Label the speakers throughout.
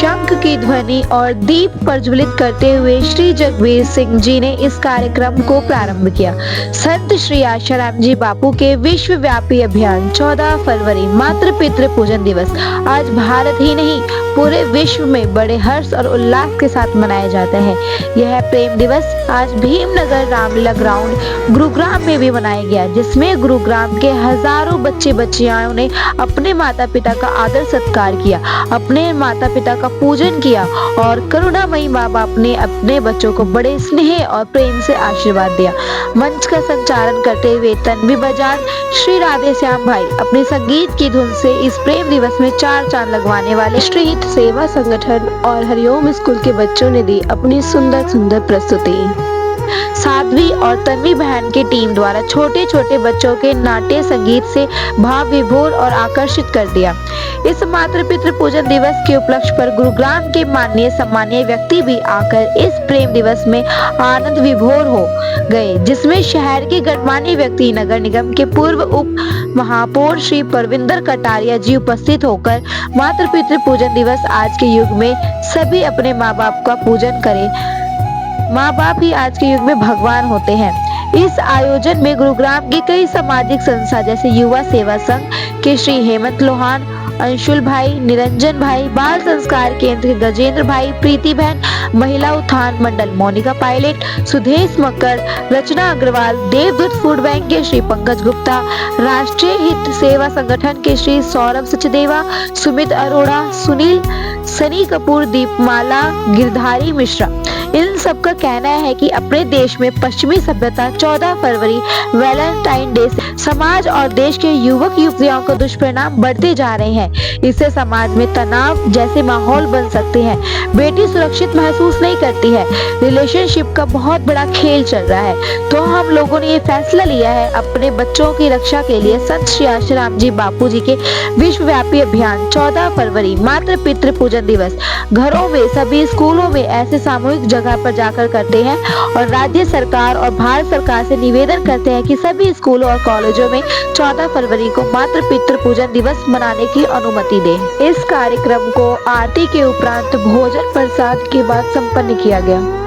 Speaker 1: शंख की ध्वनि और दीप प्रज्वलित करते हुए श्री जगबीर सिंह जी ने इस कार्यक्रम को प्रारंभ किया। संत श्री आशाराम जी बापू के विश्वव्यापी अभियान 14 फरवरी मातृ पितृ पूजन दिवस आज भारत ही नहीं पूरे विश्व में बड़े हर्ष और उल्लास के साथ मनाया जाता है। यह प्रेम दिवस आज भीमनगर रामलीला ग्राउंड गुरुग्राम में भी मनाया गया, जिसमें गुरुग्राम के हजारों बच्चे बच्चियों ने अपने माता पिता का आदर सत्कार किया, अपने माता पिता का पूजन किया और करुणामयी माँ बाप ने अपने बच्चों को बड़े स्नेह और प्रेम से आशीर्वाद दिया। मंच का संचालन करते हुए तन्वी बजाज, श्री राधे श्याम भाई अपने संगीत की धुन से इस प्रेम दिवस में चार चांद लगवाने वाले श्री हित सेवा संगठन और हरिओम स्कूल के बच्चों ने दी अपनी सुंदर सुंदर प्रस्तुति। साध्वी और तन्वी बहन की टीम द्वारा छोटे छोटे बच्चों के नाट्य संगीत से भाव विभोर और आकर्षित कर दिया। इस मातृ पितृ पूजन दिवस के उपलक्ष्य पर गुरुग्राम के माननीय सम्मानीय व्यक्ति भी आकर इस प्रेम दिवस में आनंद विभोर हो गए, जिसमें शहर के गणमान्य व्यक्ति नगर निगम के पूर्व उप महापौर श्री परविंदर कटारिया जी उपस्थित होकर मातृ पितृ पूजन दिवस आज के युग में सभी अपने माँ बाप का पूजन करें। माँ बाप ही आज के युग में भगवान होते हैं। इस आयोजन में गुरुग्राम की कई सामाजिक संस्था जैसे युवा सेवा संघ के श्री हेमंत लोहान, अंशुल भाई, निरंजन भाई, बाल संस्कार केंद्र के गजेंद्र भाई, प्रीति बहन, महिला उत्थान मंडल मोनिका पायलट, सुदेश मक्कर, रचना अग्रवाल, देवदूत फूड बैंक के श्री पंकज गुप्ता, राष्ट्रीय हित सेवा संगठन के श्री सौरभ सचदेवा, सुमित अरोड़ा, सुनील, सनी कपूर, दीपमाला, गिरधारी मिश्रा, इन सबका कहना है कि अपने देश में पश्चिमी सभ्यता 14 फरवरी वैलेंटाइन डे से समाज और देश के युवक युवतियों को दुष्परिणाम बढ़ते जा रहे हैं। इससे समाज में तनाव जैसे माहौल बन सकते हैं। बेटी सुरक्षित महसूस नहीं करती है। रिलेशनशिप का बहुत बड़ा खेल चल रहा है। तो हम लोगों ने ये फैसला लिया है अपने बच्चों की रक्षा के लिए संत श्री आशाराम जी बापू जी के विश्वव्यापी अभियान 14 फरवरी मातृ पितृ पूजन दिवस घरों में, सभी स्कूलों में ऐसे सामूहिक जगह पर जाकर करते हैं और राज्य सरकार और भारत सरकार से निवेदन करते हैं कि सभी स्कूलों और कॉलेजों में 14 फरवरी को मातृ पितृ पूजन दिवस मनाने की अनुमति दें। इस कार्यक्रम को आरती के उपरांत भोजन प्रसाद के बाद संपन्न किया गया।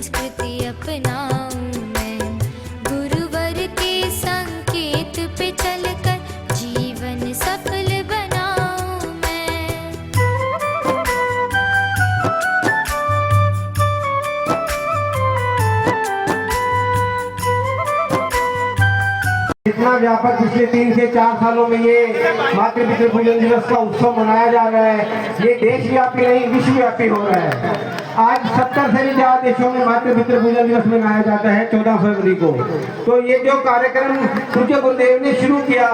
Speaker 2: संस्कृति अपनाऊं मैं, गुरुवर के संकेत पे चलकर जीवन सफल बनाऊं मैं।
Speaker 3: इतना व्यापक पिछले 3 से 4 सालों में ये मातृ पितृ पूजन दिवस का उत्सव मनाया जा रहा है। ये देशव्यापी नहीं विश्वव्यापी हो रहा है। आज 70 से भी ज्यादा देशों में मातृ पितृ पूजन दिवस मनाया जाता है 14 फरवरी को। तो ये जो कार्यक्रम पूज्य गुरुदेव ने शुरू किया,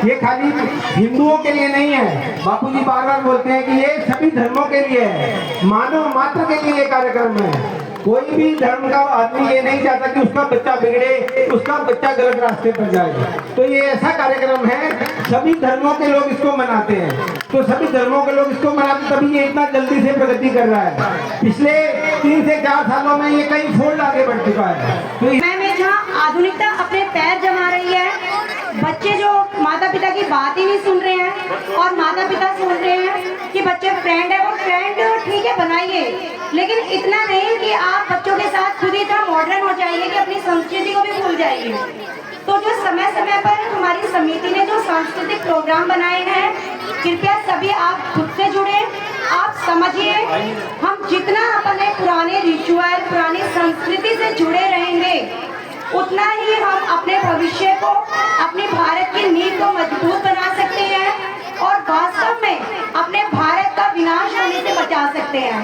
Speaker 3: ये खाली हिंदुओं के लिए नहीं है। बापूजी बार बार बोलते हैं कि ये सभी धर्मों के लिए है, मानव मात्र के लिए ये कार्यक्रम है। कोई भी धर्म का आदमी ये नहीं चाहता कि उसका बच्चा बिगड़े, उसका बच्चा गलत रास्ते पर जाए। तो ये ऐसा कार्यक्रम है, सभी धर्मों के लोग इसको मनाते हैं। तो सभी धर्मों के लोग इसको मनाते, तभी ये इतना जल्दी से प्रगति कर रहा है। पिछले 3 से 4 सालों में ये कई फोल्ड आगे बढ़ चुका है। तो
Speaker 4: में जहाँ आधुनिकता अपने पैर जमा रही है, बच्चे जो माता पिता की बात ही नहीं सुन रहे हैं और माता पिता सुन रहे हैं कि बच्चे फ्रेंड है, वो फ्रेंड ठीक है बनाइए, लेकिन इतना नहीं कि आप बच्चों के साथ खुद ही इतना मॉडर्न हो जाइए कि अपनी संस्कृति को भी भूल जाइए। तो जो समय समय पर हमारी समिति ने जो सांस्कृतिक प्रोग्राम बनाए हैं, कृपया सभी आप खुद से जुड़े, आप समझिए। हम जितना अपने पुराने रिचुअल, पुरानी संस्कृति से जुड़े रहेंगे, उतना ही हम अपने भविष्य को, अपनी भारत की नींव को मजबूत बना सकते हैं और वास्तव में अपने भारत का विनाश होने से बचा सकते हैं।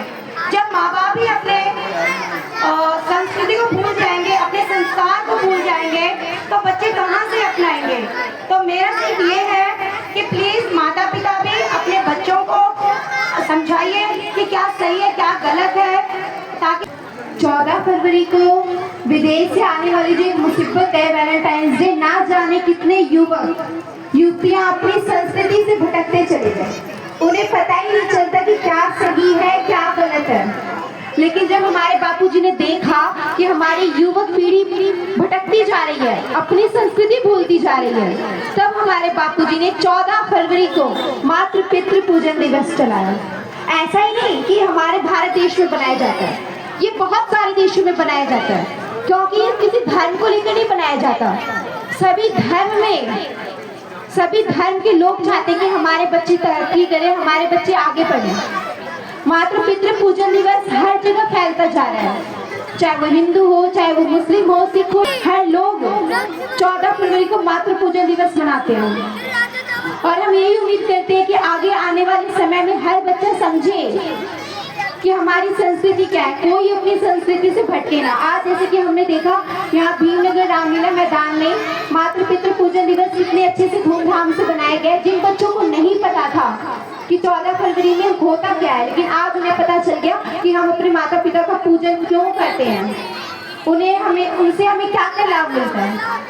Speaker 4: जब माँ बाप ही अपने संस्कृति को भूल जाएंगे, अपने संस्कार को भूल जाएंगे, तो बच्चे कहाँ से अपनाएंगे। तो मेरा सिर्फ ये है कि प्लीज माता पिता भी अपने बच्चों को समझाइए कि क्या सही है क्या गलत है, ताकि
Speaker 5: 14 फरवरी को विदेश से आने वाली जो मुसीबत है वैलेंटाइंस डे, ना जाने कितने युवक युवतियां अपनी संस्कृति से भटकते चले गए। उन्हें पता ही नहीं चलता कि क्या सही है क्या गलत है। लेकिन जब हमारे बापूजी ने देखा कि हमारी युवक पीढ़ी भटकती जा रही है, अपनी संस्कृति भूलती जा रही है, तब हमारे बापूजी ने 14 फरवरी को मातृ पितृ पूजन दिवस चलाया। ऐसा ही नहीं कि हमारे भारत देश में बनाया जाता है, ये बहुत सारे देशों में बनाया जाता है, क्योंकि ये किसी धर्म को लेकर नहीं बनाया जाता। सभी धर्म के लोग चाहते हैं कि हमारे बच्चे तरक्की करें, हमारे बच्चे आगे बढ़ें। मातृ पितृ पूजन दिवस हर जगह फैलता जा रहा है, चाहे वो हिंदू हो, चाहे वो मुस्लिम हो, सिख हो, हर लोग 14 फरवरी को मातृ पूजन दिवस मनाते हैं। और हम यही उम्मीद करते हैं कि आगे आने वाले समय में हर बच्चा समझे कि हमारी संस्कृति क्या है, कोई अपनी संस्कृति से भटके ना। आज जैसे कि हमने देखा यहाँ भीमनगर रामलीला मैदान में मातृ पितृ पूजन दिवस कितने अच्छे से धूमधाम से बनाया गया। जिन बच्चों को नहीं पता था कि 14 फरवरी में होता क्या है, लेकिन आज उन्हें पता चल गया कि हम अपने माता पिता का पूजन क्यों करते हैं, उनसे हमें क्या क्या लाभ मिलता है।